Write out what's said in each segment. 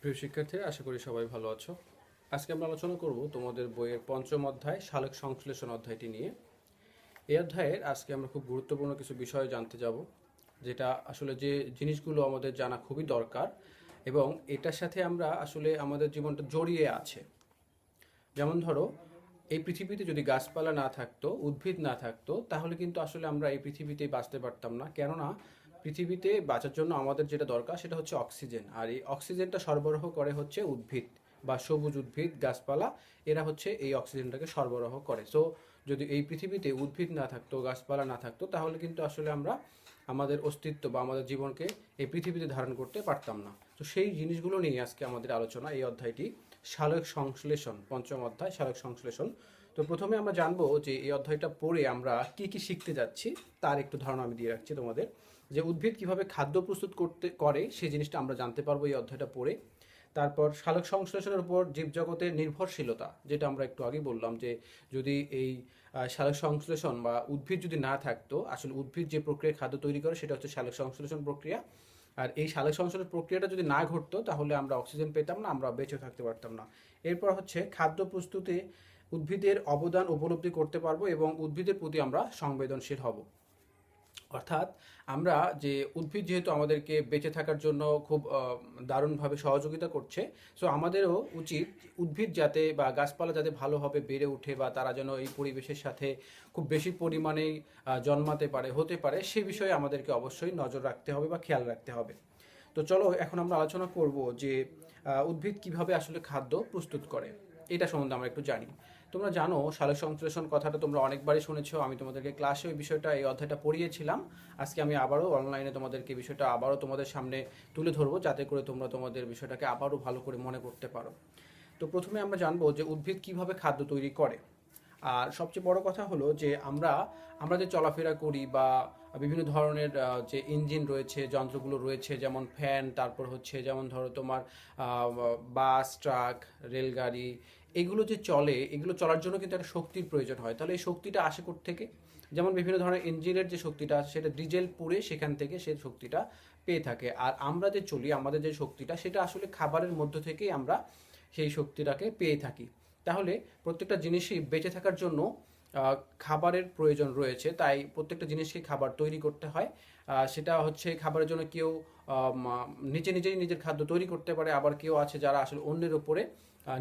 প্রিয় শিক্ষার্থীরা, আশা করি সবাই ভালো আছো। আজকে আমরা আলোচনা করব তোমাদের বইয়ের পঞ্চম অধ্যায় সালোক সংশ্লেষণ অধ্যায়টি নিয়ে। এই অধ্যায়ের আজকে আমরা খুব গুরুত্বপূর্ণ কিছু বিষয় জানতে যাব, যেটা আসলে যে জিনিসগুলো আমাদের জানা খুবই দরকার এবং এটার সাথে আমরা আসলে আমাদের জীবনটা জড়িয়ে আছে। যেমন ধরো, এই পৃথিবীতে যদি গাছপালা না থাকতো, উদ্ভিদ না থাকতো, তাহলে কিন্তু আসলে আমরা এই পৃথিবীতে বাঁচতে পারতাম না। কেননা পৃথিবীতে বাঁচার জন্য আমাদের যেটা দরকার সেটা হচ্ছে অক্সিজেন, আর এই অক্সিজেনটা সরবরাহ করে হচ্ছে উদ্ভিদ বা সবুজ উদ্ভিদ, গাছপালা। এরা হচ্ছে এই অক্সিজেনটাকে সরবরাহ করে। সো যদি এই পৃথিবীতে উদ্ভিদ না থাকতো, গাছপালা না থাকতো, তাহলে কিন্তু আসলে আমরা আমাদের অস্তিত্ব বা আমাদের জীবনকে এই পৃথিবীতে ধারণ করতে পারতাম না। তো সেই জিনিসগুলো নিয়ে আজকে আমাদের আলোচনা, এই অধ্যায়টি সালোক সংশ্লেষণ, পঞ্চম অধ্যায় সালোক সংশ্লেষণ। তো প্রথমে আমরা জানবো যে এই অধ্যায়টা পড়ে আমরা কি কি শিখতে যাচ্ছি, তার একটু ধারণা আমি দিয়ে রাখছি তোমাদের। যে উদ্ভিদ কিভাবে খাদ্য প্রস্তুত করে সেই জিনিসটা আমরা জানতে পারবো এই অধ্যায়টা পড়ে। তারপর সালোক সংশ্লেষণের উপর জীবজগতের নির্ভরশীলতা, যেটা আমরা একটু আগে বললাম, যে যদি এই সালোক সংশ্লেষণ বা উদ্ভিদ যদি না থাকতো, আসলে উদ্ভিদ যে প্রক্রিয়ায় খাদ্য তৈরি করে সেটা হচ্ছে সালোক সংশ্লেষণ প্রক্রিয়া। আর এই সালোক সংশ্লেষণ প্রক্রিয়াটা যদি না ঘটতো, তাহলে আমরা অক্সিজেন পেতাম না, আমরা বেঁচে থাকতে পারতাম না। এরপর হচ্ছে খাদ্য প্রস্তুতে উদ্ভিদের অবদান উপলব্ধি করতে পারবো এবং উদ্ভিদের প্রতি আমরা সংবেদনশীল হব। অর্থাৎ আমরা যে উদ্ভিদ যেহেতু আমাদেরকে বেঁচে থাকার জন্য খুব দারুণভাবে সহযোগিতা করছে, সো আমাদেরও উচিত উদ্ভিদ যাতে বা গাছপালা যাতে ভালোভাবে বেড়ে ওঠে বা তারা যেন এই পরিবেশের সাথে খুব বেশি পরিমাণেই জন্মাতে পারে, হতে পারে, সে বিষয়ে আমাদেরকে অবশ্যই নজর রাখতে হবে বা খেয়াল রাখতে হবে। তো চলো এখন আমরা আলোচনা করব যে উদ্ভিদ কিভাবে আসলে খাদ্য প্রস্তুত করে, এটা সম্বন্ধে আমরা একটু জানি। তোমরা জানো সালোক সংশ্লেষণ কথাটা তোমরা অনেকবারই শুনেছো, আমি তোমাদেরকে ক্লাসে ওই বিষয়টা, এই অধ্যায়টা পড়িয়েছিলাম। আজকে আমি আবারও অনলাইনে তোমাদেরকে বিষয়টা আবারও তোমাদের সামনে তুলে ধরবো, যাতে করে তোমরা তোমাদের বিষয়টাকে আবারও ভালো করে মনে করতে পারো। তো প্রথমে আমরা জানবো যে উদ্ভিদ কিভাবে খাদ্য তৈরি করে। আর সবচেয়ে বড় কথা হলো যে আমরা যে চলাফেরা করি বা বিভিন্ন ধরনের যে ইঞ্জিন রয়েছে, যন্ত্রগুলো রয়েছে, যেমন ফ্যান, তারপর হচ্ছে যেমন ধরো তোমার বাস, ট্রাক, রেলগাড়ি, এগুলো যে চলে, এগুলো চলার জন্য কিন্তু একটা শক্তির প্রয়োজন হয়। তাহলে এই শক্তিটা আসে থেকে, যেমন বিভিন্ন ধরনের ইঞ্জিনের যে শক্তিটা আছে সেটা ডিজেল পুড়ে সেখান থেকে সে শক্তিটা পেয়ে থাকে। আর আমরা যে চলি, আমাদের যে শক্তিটা, সেটা আসলে খাবারের মধ্য থেকেই আমরা সেই শক্তিটাকে পেয়ে থাকি। তাহলে প্রত্যেকটা জিনিসই বেঁচে থাকার জন্য খাবারের প্রয়োজন রয়েছে, তাই প্রত্যেকটা জিনিসকে খাবার তৈরি করতে হয়। সেটা হচ্ছে খাবারের জন্য কেউ নিজেই নিজের খাদ্য তৈরি করতে পারে, আবার কেউ আছে যারা আসলে অন্যের উপরে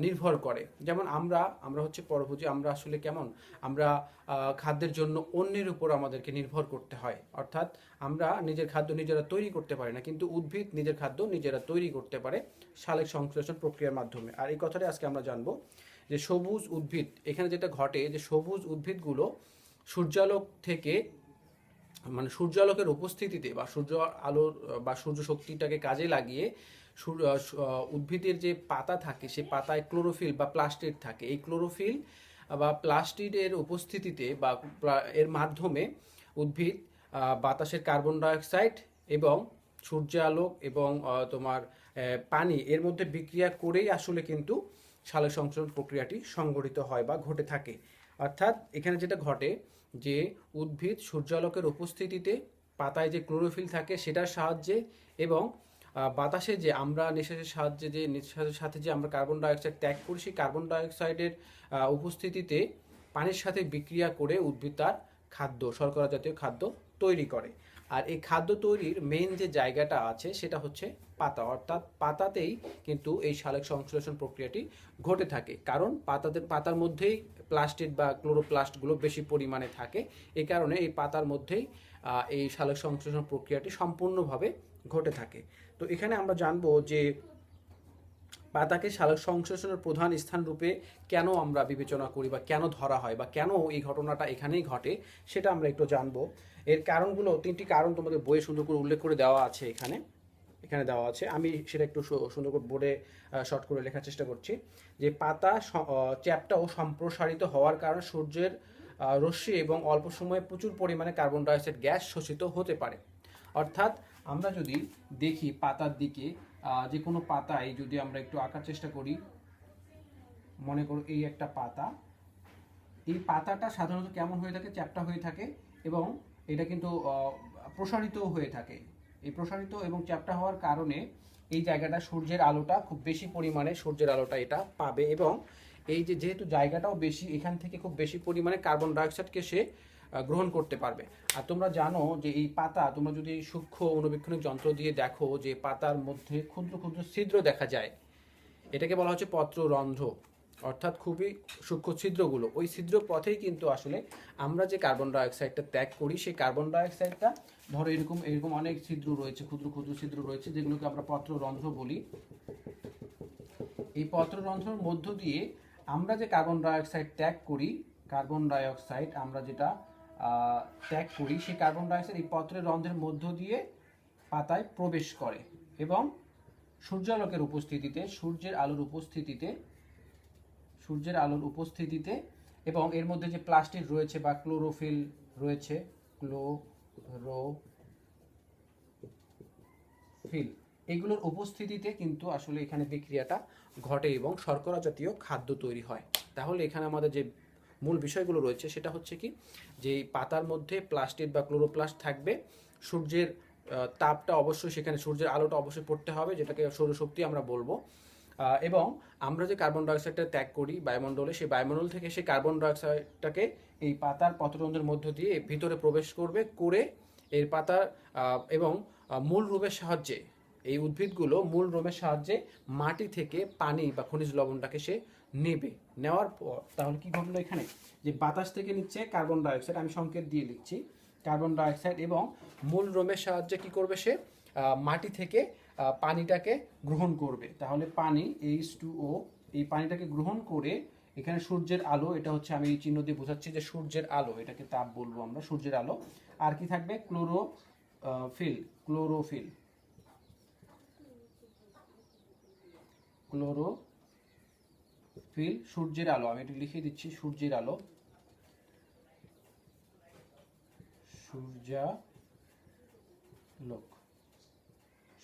নির্ভর করে। যেমন আমরা হচ্ছে পরভোজী, আমরা আসলে কেমন, আমরা খাদ্যের জন্য অন্যের উপর আমাদেরকে নির্ভর করতে হয়। অর্থাৎ আমরা নিজের খাদ্য নিজেরা তৈরি করতে পারি না, কিন্তু উদ্ভিদ নিজের খাদ্য নিজেরা তৈরি করতে পারে সালোক সংশ্লেষণ প্রক্রিয়ার মাধ্যমে। আর এই কথাটা আজকে আমরা জানবো যে সবুজ উদ্ভিদ, এখানে যেটা ঘটে যে সবুজ উদ্ভিদগুলো সূর্যালোক থেকে, মানে সূর্যালোকের উপস্থিতিতে বা সূর্য আলোর বা সূর্য শক্তিটাকে কাজে লাগিয়ে উদ্ভিদের যে পাতা থাকে, সেই পাতায় ক্লোরোফিল বা প্লাস্টিড থাকে। এই ক্লোরোফিল বা প্লাস্টিডের উপস্থিতিতে বা এর মাধ্যমে উদ্ভিদ বাতাসের কার্বন ডাইঅক্সাইড এবং সূর্যালোক এবং তোমার পানি এর মধ্যে বিক্রিয়া করেই আসলে কিন্তু সালোক সংশ্লেষণ প্রক্রিয়াটি সংঘটিত হয় বা ঘটে থাকে। অর্থাৎ এখানে যেটা ঘটে যে উদ্ভিদ সূর্যালোকের উপস্থিতিতে পাতায় যে ক্লোরোফিল থাকে সেটার সাহায্যে এবং বাতাসে যে আমরা নিঃশ্বাসের সাহায্যে যে নিঃশ্বাসের সাথে যে আমরা কার্বন ডাইঅক্সাইড ত্যাগ করি, সেই কার্বন ডাইঅক্সাইডের উপস্থিতিতে পানির সাথে বিক্রিয়া করে উদ্ভিদ তার খাদ্য, শর্করা জাতীয় খাদ্য তৈরি করে। আর এই খাদ্য তৈরির মেইন যে জায়গাটা আছে সেটা হচ্ছে পাতা, অর্থাৎ পাতাতেই কিন্তু এই সালোক সংশ্লেষণ প্রক্রিয়াটি ঘটে থাকে। কারণ পাতার মধ্যেই প্লাস্টিড বা ক্লোরোপ্লাস্টগুলো বেশি পরিমাণে থাকে, এই কারণে এই পাতার মধ্যেই এই সালোক সংশ্লেষণ প্রক্রিয়াটি সম্পূর্ণভাবে ঘটে থাকে। তো এখানে আমরা জানবো যে পাতাকে সালোক সংশ্লেষণের প্রধান স্থান রূপে কেন আমরা বিবেচনা করি বা কেন ধরা হয় বা কেন এই ঘটনাটা এখানেই ঘটে, সেটা আমরা একটু জানবো। এর কারণগুলো, তিনটি কারণ তোমাদের বইয়ে সুন্দর করে উল্লেখ করে দেওয়া আছে, এখানে এখানে দেওয়া আছে। আমি সেটা একটু সুন্দর করে বোর্ডে শর্ট করে লেখার চেষ্টা করছি। যে পাতা চ্যাপ্টা ও সম্প্রসারিত হওয়ার কারণে সূর্যের রশ্মি এবং অল্প সময়ে প্রচুর পরিমাণে কার্বন ডাইঅক্সাইড গ্যাস শোষিত হতে পারে। অর্থাৎ আমরা যদি দেখি পাতার দিকে, যে কোনো পাতায় যদি আমরা একটু আঁকার চেষ্টা করি, মনে করো এই একটা পাতা, এই পাতাটা সাধারণত কেমন হয়ে থাকে, চ্যাপ্টা হয়ে থাকে এবং এটা কিন্তু প্রসারিত হয়ে থাকে। এই প্রসারিত এবং চ্যাপ্টা হওয়ার কারণে এই জায়গাটা সূর্যের আলোটা খুব বেশি পরিমাণে সূর্যের আলোটা এটা পাবে, এবং এই যে যেহেতু জায়গাটাও বেশি, এখান থেকে খুব বেশি পরিমাণে কার্বন ডাইঅক্সাইডকে সে গ্রহণ করতে পারবে। আর তোমরা জানো যে এই পাতা, তোমরা যদি সূক্ষ্ম অণুবীক্ষণিক যন্ত্র দিয়ে দেখো যে পাতার মধ্যে ক্ষুদ্র ক্ষুদ্র ছিদ্র দেখা যায়, এটাকে বলা হচ্ছে পত্ররন্ধ্র, অর্থাৎ খুবই সূক্ষ্ম ছিদ্রগুলো। ওই ছিদ্র পথেই কিন্তু আসলে আমরা যে কার্বন ডাইঅক্সাইডটা ত্যাগ করি, সেই কার্বন ডাইঅক্সাইডটা ধরো এরকম এরকম অনেক ছিদ্র রয়েছে, ক্ষুদ্র ক্ষুদ্র ছিদ্র রয়েছে, যেগুলোকে আমরা পত্ররন্ধ্র বলি। এই পত্ররন্ধ্রের মধ্য দিয়ে আমরা যে কার্বন ডাইঅক্সাইড ত্যাগ করি, কার্বন ডাইঅক্সাইড আমরা যেটা ত্যাগ করি, সেই কার্বন ডাইঅক্সাইড এই পত্রের রন্ধ্রের মধ্য দিয়ে পাতায় প্রবেশ করে, এবং সূর্যালোকের উপস্থিতিতে, সূর্যের আলোর উপস্থিতিতে এবং এর মধ্যে যে প্লাস্টিক রয়েছে বা ক্লোরোফিল রয়েছে, ক্লোরোফিল, এগুলোর উপস্থিতিতে কিন্তু আসলে এখানে বিক্রিয়াটা ঘটে এবং শর্করা জাতীয় খাদ্য তৈরি হয়। তাহলে এখানে আমাদের যে মূল বিষয়গুলো রয়েছে সেটা হচ্ছে কি, যে পাতার মধ্যে প্লাস্টিড বা ক্লোরোপ্লাস্ট থাকবে, সূর্যের তাপটা অবশ্যই সেখানে, সূর্যের আলোটা অবশ্যই পড়তে হবে, যেটাকে সৌরশক্তি আমরা বলবো, এবং আমরা যে কার্বন ডাইঅক্সাইডটা ত্যাগ করি বায়ুমণ্ডলে, সেই বায়ুমণ্ডল থেকে সেই কার্বন ডাইঅক্সাইডটাকে এই পাতার পত্ররন্ধ্রের মধ্য দিয়ে ভিতরে প্রবেশ করে এর পাতার এবং মূল রূপের সাহায্যে, এই উদ্ভিদগুলো মূল রোমের সাহায্যে মাটি থেকে পানি বা খনিজ লবণটাকে সে নেওয়ার পর তাহলে কি ঘটলো এখানে, যে বাতাস থেকে নিচ্ছে কার্বন ডাইঅক্সাইড, আমি সংকেত দিয়ে লিখছি কার্বন ডাইঅক্সাইড, এবং মূল রোমের সাহায্যে কি করবে সে, মাটি থেকে পানিটাকে গ্রহণ করবে। তাহলে পানি H2O, এই পানিটাকে গ্রহণ করে এখানে সূর্যের আলো, এটা হচ্ছে আমি এই চিহ্ন দিয়ে বোঝাচ্ছি যে সূর্যের আলো, এটাকে তাপ বলবো আমরা, সূর্যের আলো। আর কি থাকবে, ক্লোরোফিল, সূর্যের আলো, আমি এটা লিখে দিচ্ছি, সূর্যের আলো,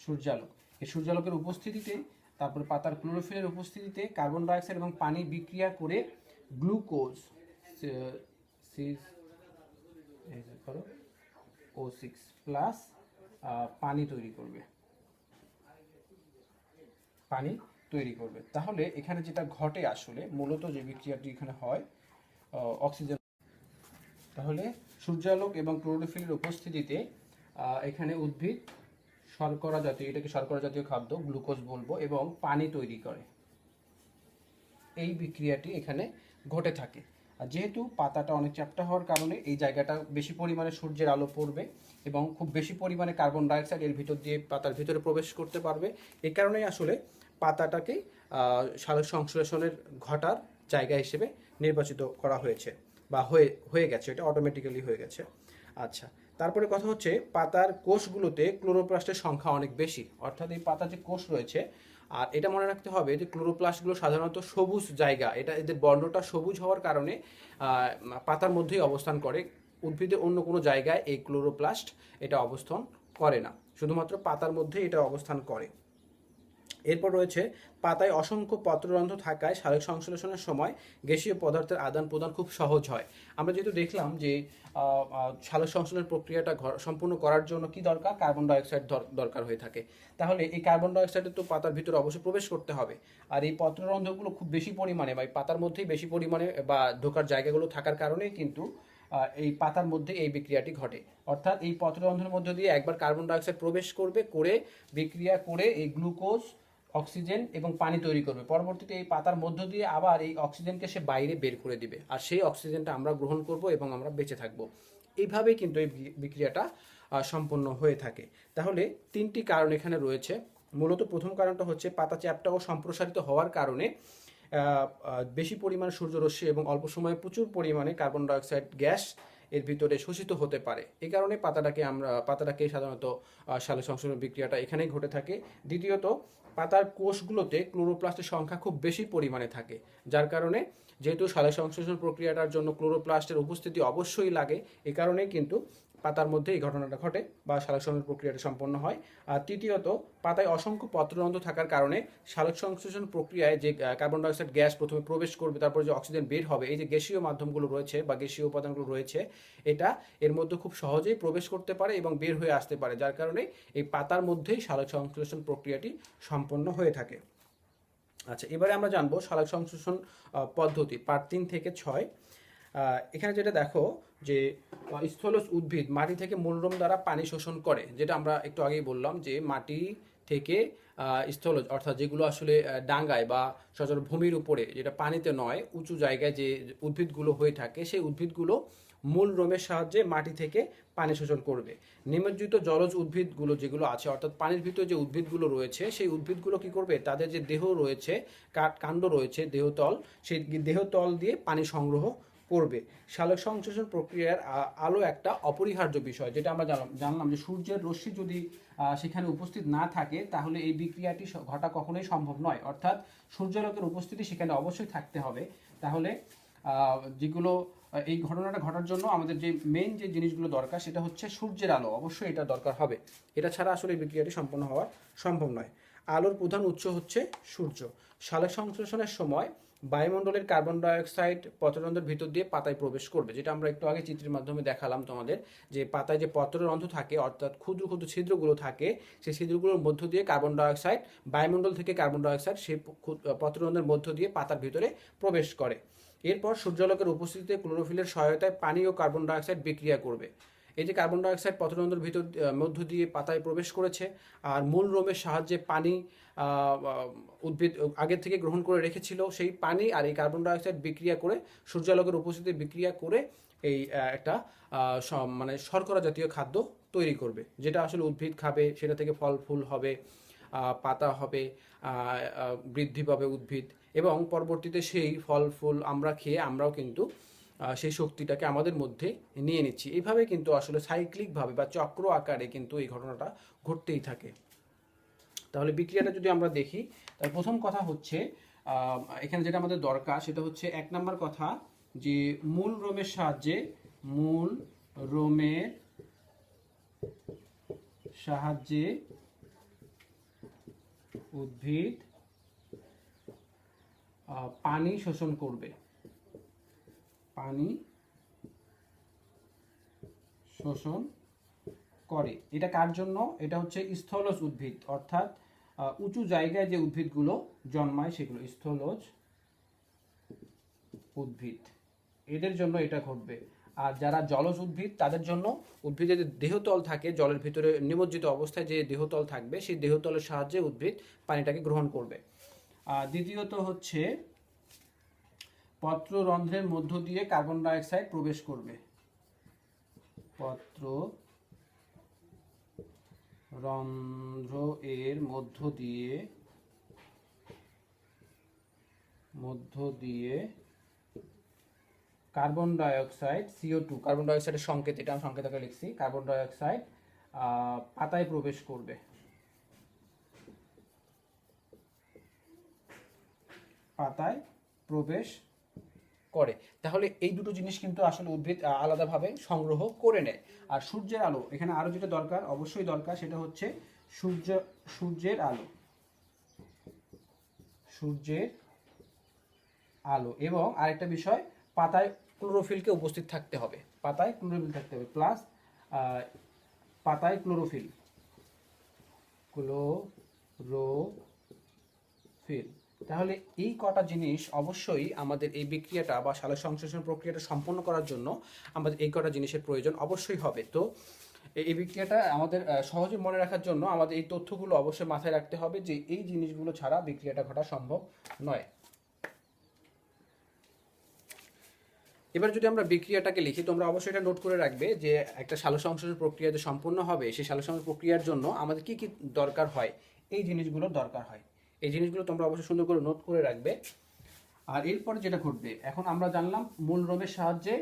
সূর্যালোক। এই সূর্যালোকের উপস্থিতিতে, তারপর পাতার ক্লোরোফিলের উপস্থিতিতে কার্বন ডাইঅক্সাইড এবং পানি বিক্রিয়া করে গ্লুকোজ O6 প্লাস পানি তৈরি করবে। তাহলে এখানে যেটা ঘটে আসলে মূলত যে বিক্রিয়াটি এখানে হয়, অক্সিজেন, তাহলে সূর্যালোক এবং ক্লোরোফিলের উপস্থিতিতে এখানে উদ্ভিদ শর্করা জাতীয়, এটাকে শর্করা জাতীয় খাদ্য গ্লুকোজ বলবো, এবং পানি তৈরি করে। এই বিক্রিয়াটি এখানে ঘটে থাকে। আর যেহেতু পাতাটা অনেক চ্যাপ্টা হওয়ার কারণে এই জায়গাটা বেশি পরিমাণে সূর্যের আলো পড়বে এবং খুব বেশি পরিমাণে কার্বন ডাইঅক্সাইড এর ভিতর দিয়ে পাতার ভিতরে প্রবেশ করতে পারবে। এই কারণেই আসলে পাতাটাকে সালোক সংশ্লেষণের ঘটার জায়গা হিসেবে নির্বাচিত করা হয়েছে বা হয়ে গেছে, এটা অটোমেটিক্যালি হয়ে গেছে। আচ্ছা, তারপরে কথা হচ্ছে পাতার কোষগুলোতে ক্লোরোপ্লাস্টের সংখ্যা অনেক বেশি, অর্থাৎ এই পাতার যে কোষ রয়েছে, আর এটা মনে রাখতে হবে যে ক্লোরোপ্লাস্টগুলো সাধারণত সবুজ জায়গা, এটা এদের বর্ণটা সবুজ হওয়ার কারণে পাতার মধ্যেই অবস্থান করে, উদ্ভিদের অন্য কোনো জায়গায় এই ক্লোরোপ্লাস্ট এটা অবস্থান করে না, শুধুমাত্র পাতার মধ্যেই এটা অবস্থান করে। এরপর রয়েছে পাতায় অসংখ্য পত্ররন্ধ্র থাকায় সালোক সংশ্লেষণের সময় গ্যাসীয় পদার্থের আদান প্রদান খুব সহজ হয়। আমরা যেহেতু দেখলাম যে সালোক সংশ্লেষণ প্রক্রিয়াটা সম্পূর্ণ করার জন্য কি দরকার, কার্বন ডাইঅক্সাইড দরকার হয়ে থাকে। তাহলে এই কার্বন ডাইঅক্সাইডে তো পাতার ভিতরে অবশ্যই প্রবেশ করতে হবে, আর এই পত্ররন্ধ্রগুলো খুব বেশি পরিমাণে বা পাতার মধ্যেই বেশি পরিমাণে বা ঢোকার জায়গাগুলো থাকার কারণেই কিন্তু এই পাতার মধ্যে এই বিক্রিয়াটি ঘটে। অর্থাৎ এই পত্ররন্ধ্রের মধ্য দিয়ে একবার কার্বন ডাইঅক্সাইড প্রবেশ করে বিক্রিয়া করে এই গ্লুকোজ, অক্সিজেন এবং পানি তৈরি করবে। পরবর্তীতে এই পাতার মধ্য দিয়ে আবার এই অক্সিজেনকে সে বাইরে বের করে দিবে, আর সেই অক্সিজেনটা আমরা গ্রহণ করব এবং আমরা বেঁচে থাকব। এইভাবেই কিন্তু এই বিক্রিয়াটা সম্পন্ন হয়ে থাকে। তাহলে তিনটি কারণ এখানে রয়েছে। মূলত প্রথম কারণটা হচ্ছে পাতা চ্যাপ্টা ও সম্প্রসারিত হওয়ার কারণে বেশি পরিমাণে সূর্যরশ্মি এবং অল্প সময়ে প্রচুর পরিমাণে কার্বন ডাইঅক্সাইড গ্যাস এর ভিতরে শোষিত হতে পারে। এই কারণে পাতাটাকে সাধারণত সালোক সংশ্লেষণ বিক্রিয়াটা এখানেই ঘটে থাকে। দ্বিতীয়ত, পাতার কোষগুলোতে ক্লোরোপ্লাস্টের সংখ্যা খুব বেশি পরিমাণে থাকে, যার কারণে যেহেতু সালোক সংশ্লেষণ প্রক্রিয়াটার জন্য ক্লোরোপ্লাস্টের উপস্থিতি অবশ্যই লাগে, এই কারণেই কিন্তু পাতার মধ্যে এই ঘটনাটা ঘটে বা সালোক সংশ্লেষণ প্রক্রিয়াটা সম্পন্ন হয়। আর তৃতীয়ত, পাতায় অসংখ্য পত্ররন্ধ্র থাকার কারণে সালোক সংশ্লেষণ প্রক্রিয়ায় যে কার্বন ডাইঅক্সাইড গ্যাস প্রথমে প্রবেশ করবে, তারপর যে অক্সিজেন বের হবে, এই যে গ্যাসীয় মাধ্যমগুলো রয়েছে বা গ্যাসীয় উপাদানগুলো রয়েছে, এটা এর মধ্যে খুব সহজেই প্রবেশ করতে পারে এবং বের হয়ে আসতে পারে, যার কারণে এই পাতার মধ্যেই সালোক সংশ্লেষণ প্রক্রিয়াটি সম্পন্ন হয়ে থাকে। আচ্ছা, এবারে আমরা জানবো সালোক সংশ্লেষণ পদ্ধতি পার্ট 3 থেকে 6। এখানে যেটা দেখো যে স্থলজ উদ্ভিদ মাটি থেকে মূলরোম দ্বারা পানি শোষণ করে, যেটা আমরা একটু আগেই বললাম যে মাটি থেকে স্থলজ অর্থাৎ যেগুলো আসলে ডাঙ্গায় বা সচরাচর ভূমির উপরে, যেটা পানিতে নয় উঁচু জায়গায় যে উদ্ভিদগুলো হয়ে থাকে, সেই উদ্ভিদগুলো মূল রোমের সাহায্যে মাটি থেকে পানি শোষণ করবে। নিমজ্জিত জলজ উদ্ভিদগুলো যেগুলো আছে, অর্থাৎ পানির ভিতরে যে উদ্ভিদগুলো রয়েছে, সেই উদ্ভিদগুলো কি করবে, তাদের যে দেহ রয়েছে, কাণ্ড রয়েছে, দেহতল, সেই দেহতল দিয়ে পানি সংগ্রহ করবে। সালোক সংশ্লেষণ প্রক্রিয়ার আলো একটা অপরিহার্য বিষয়, যেটা আমরা জানলাম যে সূর্যের রশ্মি যদি সেখানে উপস্থিত না থাকে তাহলে এই বিক্রিয়াটি ঘটা কখনোই সম্ভব নয়, অর্থাৎ সূর্যালোকের উপস্থিতি সেখানে অবশ্যই থাকতে হবে। তাহলে যেগুলো এই ঘটনাটা ঘটার জন্য আমাদের যে মেইন যে জিনিসগুলো দরকার সেটা হচ্ছে সূর্যের আলো, অবশ্যই এটা দরকার হবে। এটা ছাড়া আসলে এই বিক্রিয়াটি সম্পন্ন হওয়া সম্ভব নয়। আলোর প্রধান উৎস হচ্ছে সূর্য। সালোক সংশ্লেষণের সময় বায়ুমণ্ডলের কার্বন ডাইঅক্সাইড পত্ররন্ধ্রের ভিতর দিয়ে পাতায় প্রবেশ করবে, যেটা আমরা একটু আগে চিত্রের মাধ্যমে দেখালাম তোমাদের, যে পাতায় যে পত্ররন্ধ্র থাকে অর্থাৎ ক্ষুদ্র ক্ষুদ্র ছিদ্রগুলো থাকে, সেই ছিদ্রগুলোর মধ্য দিয়ে কার্বন ডাইঅক্সাইড, বায়ুমণ্ডল থেকে কার্বন ডাইঅক্সাইড সেই পত্ররন্ধ্রের মধ্য দিয়ে পাতার ভিতরে প্রবেশ করে। এরপর সূর্যালোকের উপস্থিতিতে ক্লোরোফিলের সহায়তায় পানি ও কার্বন ডাইঅক্সাইড বিক্রিয়া করবে। এই যে কার্বন ডাইঅক্সাইড পত্ররন্ধ্রের ভিতর মধ্য দিয়ে পাতায় প্রবেশ করেছে, আর মূল রোমের সাহায্যে পানি উদ্ভিদ আগে থেকে গ্রহণ করে রেখেছিল, সেই পানি আর এই কার্বন ডাইঅক্সাইড বিক্রিয়া করে সূর্যালোকের উপস্থিতিতে বিক্রিয়া করে এই একটা মানে শর্করা জাতীয় খাদ্য তৈরি করবে, যেটা আসলে উদ্ভিদ খাবে, সেটা থেকে ফল ফুল হবে, পাতা হবে, বৃদ্ধি পাবে উদ্ভিদ, এবং পরবর্তীতে সেই ফল ফুল আমরা খেয়ে আমরাও কিন্তু সেই শক্তিটাকে আমাদের মধ্যে নিয়ে নিচ্ছি। এইভাবে কিন্তু আসলে সাইক্লিকভাবে বা চক্র আকারে কিন্তু এই ঘটনাটা ঘটতেই থাকে। তাহলে বিক্রিয়াটা যদি আমরা দেখি, তাহলে প্রথম কথা হচ্ছে এখানে যেটা আমাদের দরকার সেটা হচ্ছে 1 নম্বর কথা, যে মূল রোমের সাহায্যে উদ্ভিদ পানি শোষণ করবে। পানি শোষণ করে। এটা কার জন্য? এটা হচ্ছে স্থলজ উদ্ভিদ, অর্থাৎ উঁচু জায়গায় যে উদ্ভিদগুলো জন্মায় সেগুলো স্থলজ উদ্ভিদ, এদের জন্য এটা ঘটবে। আর যারা জলজ উদ্ভিদ তাদের জন্য উদ্ভিদের যে দেহতল থাকে, জলের ভিতরে নিমজ্জিত অবস্থায় যে দেহতল থাকবে, সেই দেহতলের সাহায্যে উদ্ভিদ পানিটাকে গ্রহণ করবে। দ্বিতীয়ত হচ্ছে পত্ররন্ধ্রের মধ্য দিয়ে কার্বন ডাইঅক্সাইড প্রবেশ করবে। পত্ররন্ধ্র এর মধ্য দিয়ে কার্বন ডাইঅক্সাইড CO2, কার্বন ডাইঅক্সাইডের সংকেত, এটা আমি সংকেত আকারে লিখছি, কার্বন ডাইঅক্সাইড পাতায় প্রবেশ করবে। পাতায় প্রবেশ করে। তাহলে এই দুটো জিনিস কিন্তু আসলে উদ্ভিদ আলাদাভাবে সংগ্রহ করে নেয়। আর সূর্যের আলো, এখানে আরো যেটা দরকার, অবশ্যই দরকার, সেটা হচ্ছে সূর্যের আলো, এবং আরেকটা বিষয়, পাতায় ক্লোরোফিলকে উপস্থিত থাকতে হবে, প্লাস পাতায় ক্লোরোফিল। তাহলে এই কটা জিনিস অবশ্যই আমাদের এই বিক্রিয়াটা বা সালোক সংশ্লেষণ প্রক্রিয়াটা সম্পন্ন করার জন্য আমাদের এই কটা জিনিসের প্রয়োজন অবশ্যই হবে। তো এই বিক্রিয়াটা আমাদের সহজে মনে রাখার জন্য আমাদের এই তথ্যগুলো অবশ্যই মাথায় রাখতে হবে, যে এই জিনিসগুলো ছাড়া বিক্রিয়াটা ঘটা সম্ভব নয়। এবার যদি আমরা বিক্রিয়াটাকে লিখি, তোমরা অবশ্যই এটা নোট করে রাখবে যে একটা সালোক সংশ্লেষণ প্রক্রিয়া যে সম্পন্ন হবে, সেই সালোক সংশ্লেষণ প্রক্রিয়ার জন্য আমাদের কি কি দরকার হয়, এই জিনিসগুলোর দরকার হয়। এই জিনিসগুলো তোমরা অবশ্যই সুন্দর করে নোট করে রাখবে। আর এরপরে যেটা ঘটবে, এখন আমরা জানলাম মূল রোমের সাহায্যে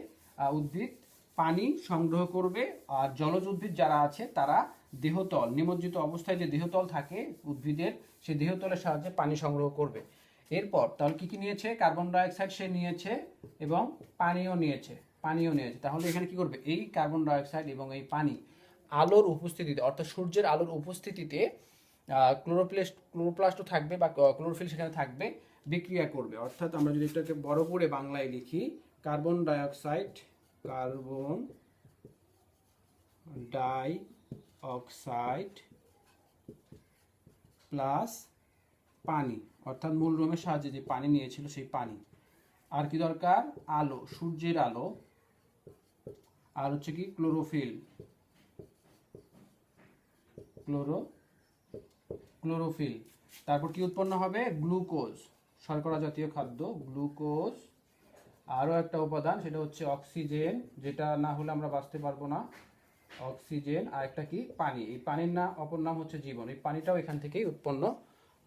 উদ্ভিদ পানি সংগ্রহ করবে, আর জলজ উদ্ভিদ যারা আছে তারা দেহতল, নিমজ্জিত অবস্থায় যে দেহতল থাকে উদ্ভিদের, সেই দেহতলের সাহায্যে পানি সংগ্রহ করবে। এরপর তাহলে কি কি নিয়েছে? কার্বন ডাইঅক্সাইড সে নিয়েছে এবং পানিও নিয়েছে, পানিও নিয়েছে, তাহলে এখানে কি করবে, এই কার্বন ডাইঅক্সাইড এবং এই পানি আলোর উপস্থিতিতে অর্থাৎ সূর্যের আলোর উপস্থিতিতে ক্লোরোপ্লাস্টও থাকবে বা ক্লোরোফিল সেখানে থাকবে, বিক্রিয়া করবে। অর্থাৎ আমরা যদি এটাকে বড় করে বাংলায় লিখি, কার্বন ডাই অক্সাইড প্লাস পানি, অর্থাৎ মূল রোমের সাহায্যে যে পানি নিয়েছিল সেই পানি, আর কি দরকার, আলো, সূর্যের আলো, আর হচ্ছে কি ক্লোরোফিল। তারপর কি উৎপন্ন হবে, গ্লুকোজ, শর্করা জাতীয় খাদ্য, গ্লুকোজ। আরও একটা উপাদান, সেটা হচ্ছে অক্সিজেন, যেটা না হলে আমরা বাঁচতে পারবো না, অক্সিজেন। আর একটা কি, পানি। এই পানির অপর নাম হচ্ছে জীবন। এই পানিটাও এখান থেকেই উৎপন্ন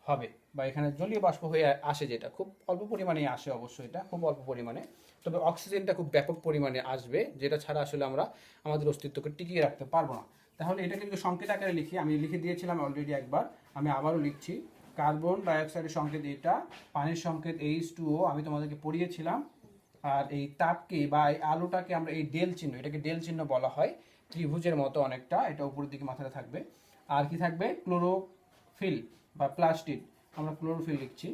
হবে, বা এখানে জলীয় বাষ্প হয়ে আসে, যেটা খুব অল্প পরিমাণে আসে, অবশ্যই এটা খুব অল্প পরিমাণে, তবে অক্সিজেনটা খুব ব্যাপক পরিমাণে আসবে, যেটা ছাড়া আসলে আমরা আমাদের অস্তিত্বকে টিকিয়ে রাখতে পারবো না। তাহলে এটাকে যদি সংকেত আকারে লিখি, আমি লিখে দিয়েছিলাম অলরেডি একবার, আমি আবারও লিখছি। কার্বন ডাইঅক্সাইডের সংকেত এটা, পানির সংকেত H2O, আমি তোমাদেরকে পড়িয়েছিলাম। আর এই তাপকে বা এই আলোটাকে আমরা এই ডেল চিহ্ন, এটাকে ডেল চিহ্ন বলা হয়, ত্রিভুজের মতো অনেকটা, এটা উপরের দিকে মাথায় থাকবে। আর কি থাকবে, ক্লোরোফিল বা প্লাস্টিড, আমরা ক্লোরোফিল লিখছি,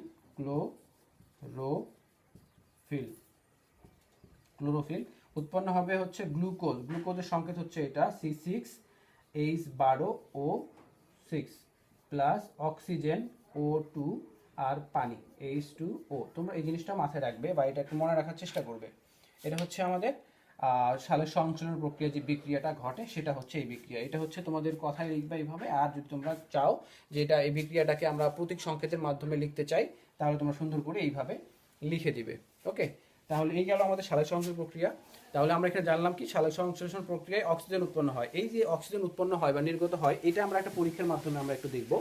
ক্লোরোফিল উৎপন্ন হবে হচ্ছে গ্লুকোজ, গ্লুকোজের সংকেত হচ্ছে এটা C6H12O6 প্লাস অক্সিজেন O2 আর পানি H2O। তোমরা এই জিনিসটা মাথায় রাখবে বা এটা একটু মনে রাখার চেষ্টা করবে। এটা হচ্ছে আমাদের সালোক সংশ্লেষণ প্রক্রিয়া যে বিক্রিয়াটা ঘটে, সেটা হচ্ছে এই বিক্রিয়া। এটা হচ্ছে তোমাদের কথায় লিখবে এইভাবে। আর যদি তোমরা চাও যে এটা এই বিক্রিয়াটাকে আমরা প্রতীক সংকেতের মাধ্যমে লিখতে চাই, তাহলে তোমরা সুন্দর করে এইভাবে লিখে দিবে। ওকে, তাহলে এই গেল আমাদের সালোক সংশ্লেষণ প্রক্রিয়া। তাহলে আমরা এখানে জানলাম কি, সালোক সংশ্লেষণ প্রক্রিয়ায় অক্সিজেন উৎপন্ন হয়। এই যে অক্সিজেন উৎপন্ন হয় বা নির্গত হয়, এটা আমরা একটা পরীক্ষার মাধ্যমে আমরা একটু দেখব।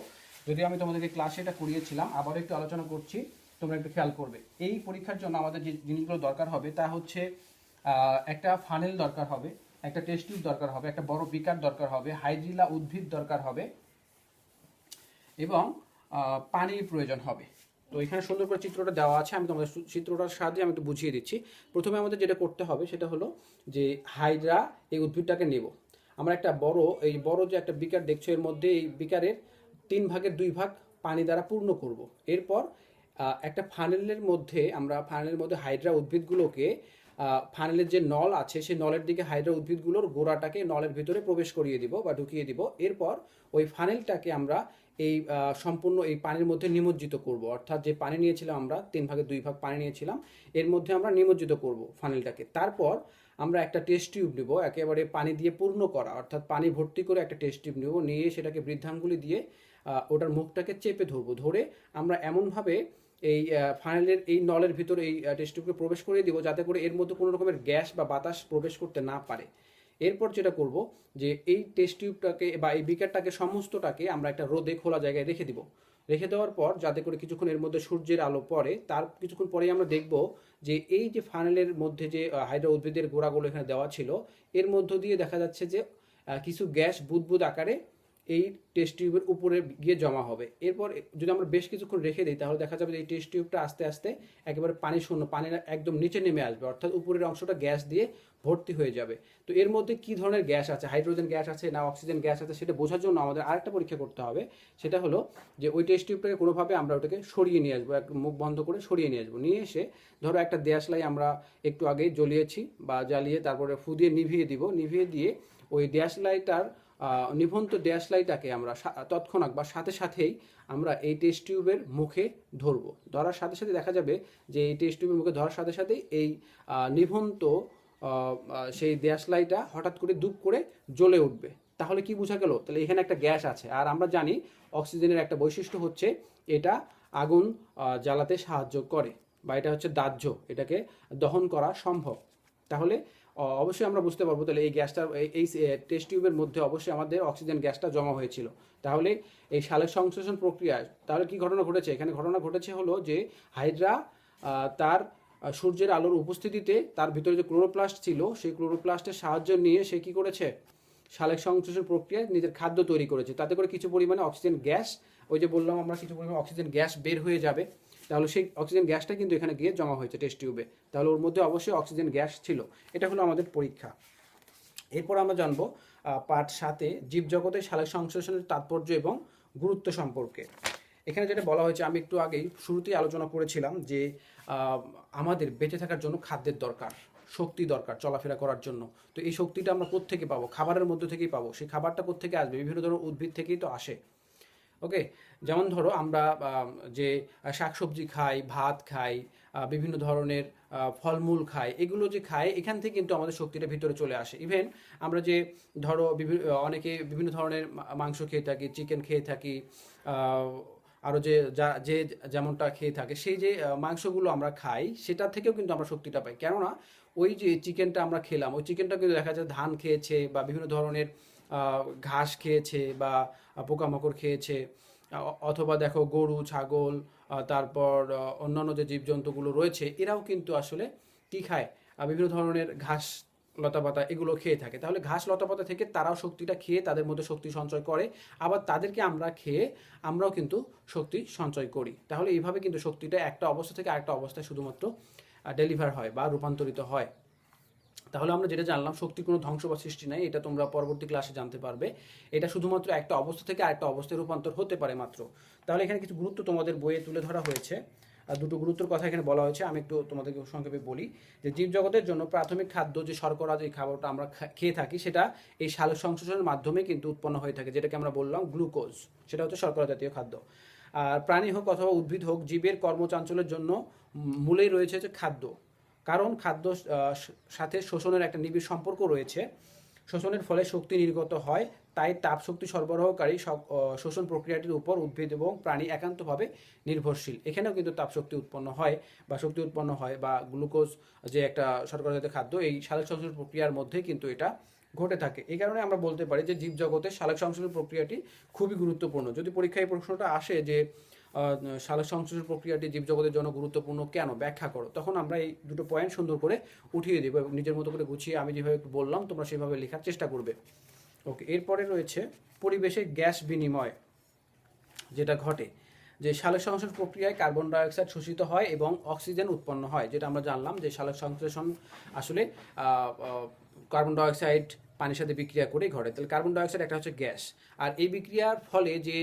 যদি আমি তোমাদেরকে ক্লাসে এটা করিয়েছিলাম, আবার একটু আলোচনা করছি, তোমরা একটু খেয়াল করবে। এই পরীক্ষার জন্য আমাদের যে জিনিসগুলো দরকার হবে তা হচ্ছে একটা ফানেল দরকার হবে, একটা টেস্ট টিউব দরকার হবে, একটা বড় বিকার দরকার হবে, হাইড্রিলা উদ্ভিদ দরকার হবে এবং পানির প্রয়োজন হবে। তো এখানে সুন্দর করে চিত্রটা দেওয়া আছে, আমি তোমাদের চিত্রটার সাহায্যে আমি একটু বুঝিয়ে দিচ্ছি। প্রথমে আমাদের যেটা করতে হবে সেটা হলো যে হাইড্রা এই উদ্ভিদটাকে নেব। আমরা একটা এই বড় যে একটা বিকার দেখছো, এর মধ্যে এই বিকারের 3 ভাগের 2 ভাগ পানি দ্বারা পূর্ণ করব। এরপর একটা ফানেলের মধ্যে হাইড্রা উদ্ভিদগুলোকে, ফানেলের যে নল আছে সেই নলের দিকে হাইড্রা উদ্ভিদগুলোর গোড়াটাকে নলের ভিতরে প্রবেশ করিয়ে দিব বা ঢুকিয়ে দিব। এরপর ওই ফানেলটাকে আমরা এই সম্পূর্ণ এই পানির মধ্যে নিমজ্জিত করব। অর্থাৎ যে পানি নিয়েছিলাম আমরা, 3 ভাগের 2 ভাগ পানি নিয়েছিলাম, এর মধ্যে আমরা নিমজ্জিত করব ফানেলটাকে। তারপর আমরা একটা টেস্ট টিউব নেব, একেবারে পানি দিয়ে পূর্ণ করা, অর্থাৎ পানি ভর্তি করে একটা টেস্ট টিউব নেব, নিয়ে সেটাকে বৃদ্ধাঙ্গুলি দিয়ে ওটার মুখটাকে চেপে ধরবো। ধরে আমরা এমনভাবে এই ফানেলের এই নলের ভিতরে এই টেস্ট টিউবকে প্রবেশ করিয়ে দিব, যাতে করে এর মধ্যে কোনো রকমের গ্যাস বা বাতাস প্রবেশ করতে না পারে। এরপর যেটা করব যে এই টেস্ট টিউবটাকে বা এই বিকারটাকে সমস্তটাকে আমরা একটা রোদে খোলা জায়গায় রেখে দিব। রেখে দেওয়ার পর যাতে করে কিছুক্ষণ এর মধ্যে সূর্যের আলো পড়ে, তার কিছুক্ষণ পরেই আমরা দেখব যে এই যে ফানেলের মধ্যে যে হাইড্রা উদ্ভিদের গোড়াগুলো এখানে দেওয়া ছিল, এর মধ্য দিয়ে দেখা যাচ্ছে যে কিছু গ্যাস বুদবুদ আকারে এই টেস্ট টিউবের উপরে গিয়ে জমা হবে। এরপর যদি আমরা বেশ কিছুক্ষণ রেখে দিই, তাহলে দেখা যাবে যে এই টেস্ট টিউবটা আস্তে আস্তে একেবারে পানি শূন্য, পানির একদম নিচে নেমে আসবে, অর্থাৎ উপরের অংশটা গ্যাস দিয়ে ভর্তি হয়ে যাবে। তো এর মধ্যে কি ধরনের গ্যাস আছে, হাইড্রোজেন গ্যাস আছে না অক্সিজেন গ্যাস আছে, সেটা বোঝার জন্য আমাদের আরেকটা পরীক্ষা করতে হবে। সেটা হলো যে ওই টেস্ট টিউবটাকে কোনোভাবে আমরা ওটাকে সরিয়ে নিয়ে আসবো, মুখ বন্ধ করে সরিয়ে নিয়ে আসবো। নিয়ে এসে ধরো একটা দেশলাই আমরা একটু আগে জ্বলিয়েছি বা জ্বালিয়ে তারপরে ফু দিয়ে নিভিয়ে দিব। নিভিয়ে দিয়ে ওই দেশলাইটার নিভন্ত দেশলাইটাকে আমরা তৎক্ষণাৎ বা সাথে সাথেই আমরা এই টেস্ট টিউবের মুখে ধরবো। ধরার সাথে সাথে দেখা যাবে যে এই টেস্ট টিউবের মুখে ধরার সাথে সাথেই এই নিভন্ত সেই দেশলাইটা হঠাৎ করে দুপ করে জ্বলে উঠবে। তাহলে কি বোঝা গেল? তাহলে এখানে একটা গ্যাস আছে। আর আমরা জানি অক্সিজেনের একটা বৈশিষ্ট্য হচ্ছে এটা আগুন জ্বালাতে সাহায্য করে, বা এটা হচ্ছে দাহ্য, এটাকে দহন করা সম্ভব। তাহলে অবশ্যই আমরা বুঝতে পারবো তাহলে এই গ্যাসটা এই টেস্ট টিউবের মধ্যে অবশ্যই আমাদের অক্সিজেন গ্যাসটা জমা হয়েছিল। তাহলে এই সালোক সংশ্লেষণ প্রক্রিয়ায় তাহলে কি ঘটনা ঘটেছে? এখানে ঘটনা ঘটেছে হলো যে হাইড্রা তার সূর্যের আলোর উপস্থিতিতে তার ভিতরে যে ক্লোরোপ্লাস্ট ছিল, সেই ক্লোরোপ্লাস্টের সাহায্য নিয়ে সে কি করেছে, সালোক সংশ্লেষণ প্রক্রিয়ায় নিজের খাদ্য তৈরি করেছে। তাতে করে কিছু পরিমাণে অক্সিজেন গ্যাস, ওই যে বললাম আমরা, কিছু পরিমাণে অক্সিজেন গ্যাস বের হয়ে যাবে। তাহলে সেই অক্সিজেন গ্যাসটা কিন্তু এখানে গিয়ে জমা হয়েছে টেস্ট টিউবে, তাহলে ওর মধ্যে অবশ্যই অক্সিজেন গ্যাস ছিল। এটা হলো আমাদের পরীক্ষা। এরপর আমরা জানবো পার্ট 7-এ জীবজগতে সালোক সংশ্লেষণের তাৎপর্য এবং গুরুত্ব সম্পর্কে। এখানে যেটা বলা হয়েছে, আমি একটু আগেই শুরুতেই আলোচনা করেছিলাম যে আমাদের বেঁচে থাকার জন্য খাদ্যের দরকার, শক্তি দরকার চলাফেরা করার জন্য। তো এই শক্তিটা আমরা কোত্থেকে পাবো? খাবারের মধ্যে থেকেই পাবো। সেই খাবারটা কোত্থেকে আসবে? বিভিন্ন ধরনের উদ্ভিদ থেকেই তো আসে। ওকে, যেমন ধরো আমরা যে শাকসবজি খাই, ভাত খাই, বিভিন্ন ধরনের ফলমূল খাই, এগুলো যে খাই এখান থেকে কিন্তু আমাদের শক্তিটা ভিতরে চলে আসে। ইভেন আমরা যে ধরো অনেকে বিভিন্ন ধরনের মাংস খেয়ে থাকি, চিকেন খেয়ে থাকি, আরও যে যেমনটা খেয়ে থাকে, সেই যে মাংসগুলো আমরা খাই সেটা থেকেও কিন্তু আমরা শক্তিটা পাই। কেননা ওই যে চিকেনটা আমরা খেলাম, ওই চিকেনটা কিন্তু দেখা যায় ধান খেয়েছে বা বিভিন্ন ধরনের ঘাস খেয়েছে বা পোকামাকড় খেয়েছে, অথবা দেখো গরু, ছাগল, তারপর অন্যান্য যে জীবজন্তুগুলো রয়েছে এরাও কিন্তু আসলে কি খায়? বিভিন্ন ধরনের ঘাস, লতাপাতা এগুলো খেয়ে থাকে। তাহলে ঘাস লতাপাতা থেকে তারাও শক্তিটা খেয়ে তাদের মধ্যে শক্তি সঞ্চয় করে, আবার তাদেরকে আমরা খেয়ে আমরাও কিন্তু শক্তি সঞ্চয় করি। তাহলে এইভাবে কিন্তু শক্তিটা একটা অবস্থা থেকে আরেকটা অবস্থায় শুধুমাত্র ডেলিভার হয় বা রূপান্তরিত হয়। তাহলে আমরা যেটা জানলাম, শক্তির কোনো ধ্বংস বা সৃষ্টি নাই, এটা তোমরা পরবর্তী ক্লাসে জানতে পারবে। এটা শুধুমাত্র একটা অবস্থা থেকে আরেকটা অবস্থায় রূপান্তর হতে পারে মাত্র। তাহলে এখানে কিছু গুরুত্ব তোমাদের বইয়ে তুলে ধরা হয়েছে, আর দুটো গুরুত্বের কথা এখানে বলা হয়েছে। আমি একটু তোমাদেরকে সংক্ষেপে বলি যে জীবজগতের জন্য প্রাথমিক খাদ্য যে শর্করা, যে খাবারটা আমরা খেয়ে থাকি সেটা এই সালোক সংশ্লেষণের মাধ্যমে কিন্তু উৎপন্ন হয়ে থাকে, যেটাকে আমরা বললাম গ্লুকোজ। সেটা হচ্ছে শর্করা জাতীয় খাদ্য। আর প্রাণী হোক অথবা উদ্ভিদ হোক, জীবের কর্মচাঞ্চল্যের জন্য মূলেই রয়েছে যে খাদ্য। কারণ খাদ্য সাথে শোষণের একটা নিবিড় সম্পর্ক রয়েছে। শোষণের ফলে শক্তি নির্গত হয়, তাই তাপ শক্তি সরবরাহকারী শোষণ প্রক্রিয়াটির উপর উদ্ভিদ এবং প্রাণী একান্তভাবে নির্ভরশীল। এখানেও কিন্তু তাপ শক্তি উৎপন্ন হয় বা শক্তি উৎপন্ন হয়, বা গ্লুকোজ যে একটা শর্করা জাতীয় খাদ্য, এই সালোক সংশ্লেষণ প্রক্রিয়ার মধ্যে কিন্তু এটা ঘটে থাকে। এই কারণে আমরা বলতে পারি যে জীবজগতে সালোক সংশ্লেষণ প্রক্রিয়াটি খুবই গুরুত্বপূর্ণ। যদি পরীক্ষায় প্রশ্নটা আসে যে সালোক সংশ্লেষণ প্রক্রিয়াটি জীবজগতের জন্য গুরুত্বপূর্ণ কেন, ব্যাখ্যা করো, তখন আমরা এই দুটো পয়েন্ট সুন্দর করে উঠিয়ে দেবো এবং নিজের মতো করে গুছিয়ে আমি যেভাবে বললাম তোমরা সেভাবে লেখার চেষ্টা করবে। ওকে, এরপরে রয়েছে পরিবেশে গ্যাস বিনিময় যেটা ঘটে, যে সালোক সংশ্লেষণ প্রক্রিয়ায় কার্বন ডাইঅক্সাইড শোষিত হয় এবং অক্সিজেন উৎপন্ন হয়। যেটা আমরা জানলাম যে সালোক সংশ্লেষণ আসলে কার্বন ডাইঅক্সাইড পানির সাথে বিক্রিয়া করেই ঘটে। তাহলে কার্বন ডাইঅক্সাইড একটা হচ্ছে গ্যাস, আর এই বিক্রিয়ার ফলে যে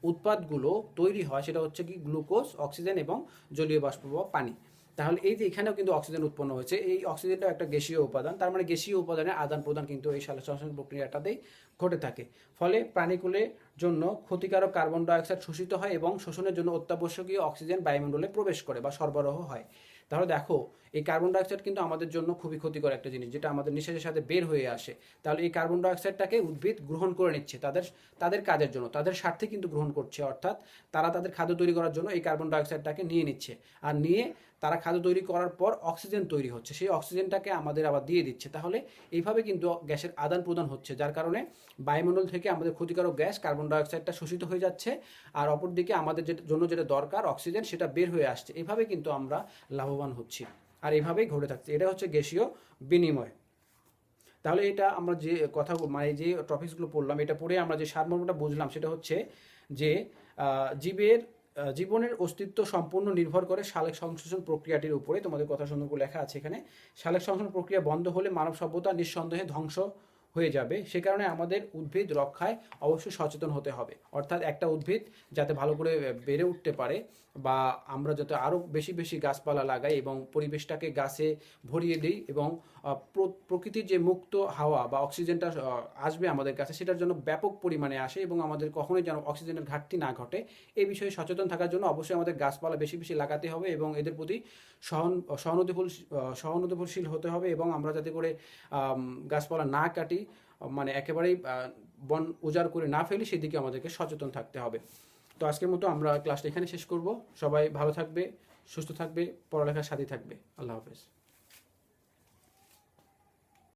উৎপাদগুলো তৈরি হয় সেটা হচ্ছে কি গ্লুকোজ, অক্সিজেন এবং জলীয় বাষ্প বা পানি। তাহলে এই যে এখানেও কিন্তু অক্সিজেন উৎপন্ন হয়েছে, এই অক্সিজেনটাও একটা গ্যাসীয় উপাদান। তার মানে গ্যাসীয় উপাদানের আদান প্রদান কিন্তু এই সালোক সংশ্লেষণ প্রক্রিয়াটাতেই ঘটে থাকে। ফলে প্রাণীকুলের জন্য ক্ষতিকারক কার্বন ডাইঅক্সাইড শোষিত হয় এবং শোষণের জন্য অত্যাবশ্যকীয় অক্সিজেন বায়ুমণ্ডলে প্রবেশ করে বা সরবরাহ হয়। তাহলে দেখো, এই কার্বন ডাইঅক্সাইড কিন্তু আমাদের জন্য খুবই ক্ষতিকর একটা জিনিস, যেটা আমাদের নিঃশ্বাসের সাথে বের হয়ে আসে। তাহলে এই কার্বন ডাইঅক্সাইডটাকে উদ্ভিদ গ্রহণ করে নিচ্ছে তাদের কাজের জন্য, তাদের স্বার্থে কিন্তু গ্রহণ করছে। অর্থাৎ তারা তাদের খাদ্য তৈরি করার জন্য এই কার্বন ডাইঅক্সাইডটাকে নিয়ে নিচ্ছে, আর নিয়ে তারা খাদ্য তৈরি করার পর অক্সিজেন তৈরি হচ্ছে, সেই অক্সিজেনটাকে আমাদের আবার দিয়ে দিচ্ছে। তাহলে এইভাবে কিন্তু গ্যাসের আদান প্রদান হচ্ছে, যার কারণে বায়ুমণ্ডল থেকে আমাদের ক্ষতিকারক গ্যাস কার্বন ডাইঅক্সাইডটা শোষিত হয়ে যাচ্ছে, আর অপরদিকে আমাদের জন্য যেটা দরকার অক্সিজেন সেটা বের হয়ে আসছে। এইভাবে কিন্তু আমরা লাভবান হচ্ছি, আর এইভাবেই ঘটে থাকছে। এটা হচ্ছে গ্যাসীয় বিনিময়। তাহলে এটা আমরা যে কথা মানে যে টপিকসগুলো পড়লাম, এটা পড়ে আমরা যে সারমর্মটা বুঝলাম সেটা হচ্ছে যে জীবের জীবনের অস্তিত্ব সম্পূর্ণ নির্ভর করে সালোক সংশ্লেষণ প্রক্রিয়াটির উপরে। তোমাদের কথা সুন্দর করে লেখা আছে এখানে। সালোক সংশ্লেষণ প্রক্রিয়া বন্ধ হলে মানব সভ্যতা নিঃসন্দেহে ধ্বংস হয়ে যাবে। সে কারণে আমাদের উদ্ভিদ রক্ষায় অবশ্যই সচেতন হতে হবে। অর্থাৎ একটা উদ্ভিদ যাতে ভালো করে বেড়ে উঠতে পারে, বা আমরা যাতে আরও বেশি বেশি গাছপালা লাগাই এবং পরিবেশটাকে গাছে ভরিয়ে দিই, এবং প্রকৃতির যে মুক্ত হাওয়া বা অক্সিজেনটা আসবে আমাদের কাছে সেটার জন্য ব্যাপক পরিমাণে আসে, এবং আমাদের কখনোই যেন অক্সিজেনের ঘাটতি না ঘটে, এই বিষয়ে সচেতন থাকার জন্য অবশ্যই আমাদের গাছপালা বেশি বেশি লাগাতে হবে এবং এদের প্রতি সহানুভূতিশীল হতে হবে, এবং আমরা যাতে করে গাছপালা না কাটি, মানে একেবারেই বন উজাড় করে না ফেলি, সেদিকে আমাদেরকে সচেতন থাকতে হবে। তো আজকের মতো আমরা ক্লাসটা এখানে শেষ করব। সবাই ভালো থাকবে, সুস্থ থাকবে, পড়ালেখার সাথে থাকবে। আল্লাহ হাফেজ।